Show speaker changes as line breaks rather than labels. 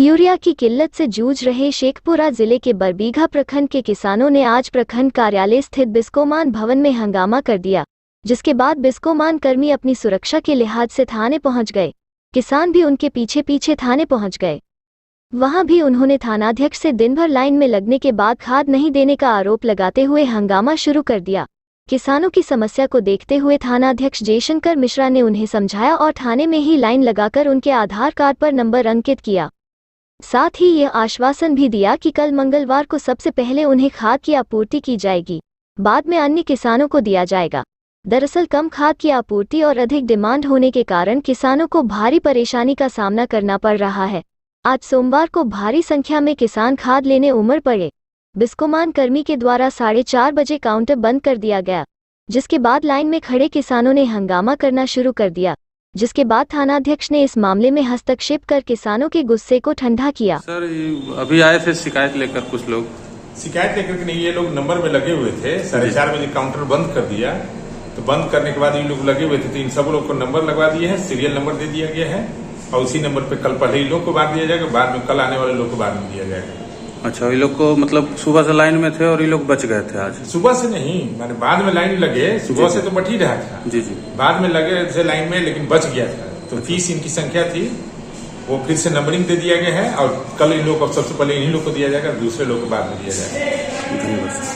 Urea की किल्लत से जूझ रहे शेखपुरा जिले के बरबीघा प्रखंड के किसानों ने आज प्रखंड कार्यालय स्थित बिस्कोमान भवन में हंगामा कर दिया, जिसके बाद बिस्कोमान कर्मी अपनी सुरक्षा के लिहाज से थाने पहुंच गए। किसान भी उनके पीछे पीछे थाने पहुंच गए। वहां भी उन्होंने थानाध्यक्ष से दिन भर लाइन में लगने के बाद खाद नहीं देने का आरोप लगाते हुए हंगामा शुरू कर दिया। किसानों की समस्या को देखते हुए थानाध्यक्ष जयशंकर मिश्रा ने उन्हें समझाया और थाने में ही लाइन लगाकर उनके आधार कार्ड पर नंबर अंकित किया। साथ ही यह आश्वासन भी दिया कि कल मंगलवार को सबसे पहले उन्हें खाद की आपूर्ति की जाएगी, बाद में अन्य किसानों को दिया जाएगा। दरअसल कम खाद की आपूर्ति और अधिक डिमांड होने के कारण किसानों को भारी परेशानी का सामना करना पड़ रहा है। आज सोमवार को भारी संख्या में किसान खाद लेने उमड़ पड़े। बिस्कोमान कर्मी के द्वारा 4:30 बजे काउंटर बंद कर दिया गया, जिसके बाद लाइन में खड़े किसानों ने हंगामा करना शुरू कर दिया, जिसके बाद थानाध्यक्ष ने इस मामले में हस्तक्षेप कर किसानों के गुस्से को ठंडा किया।
सर अभी आए थे शिकायत लेकर, कुछ लोग
शिकायत लेकर के नहीं, ये लोग नंबर में लगे हुए थे। 4:30 बजे काउंटर बंद कर दिया, तो बंद करने के बाद ये लोग लगे हुए थे, तो इन सब लोग को नंबर लगवा दिए हैं, सीरियल नंबर दे दिया गया है और उसी नंबर पे कल पहले इन लोग को बांट दिया जाएगा, बाद में कल आने वाले लोग को बाद में दिया जाएगा।
अच्छा, ये लोग को मतलब सुबह से लाइन में थे और ये लोग बच गए थे आज?
सुबह से नहीं, मैंने बाद में लाइन लगे, सुबह से तो बच ही रहा था
जी जी,
बाद में लगे थे लाइन में, लेकिन बच गया था। तो 30 इनकी संख्या थी, वो फिर से नंबरिंग दे दिया गया है और कल इन लोग को सबसे पहले इन्हीं लोग को दिया जाएगा, दूसरे लोग को बाद में दिया जाएगा।
धन्यवाद।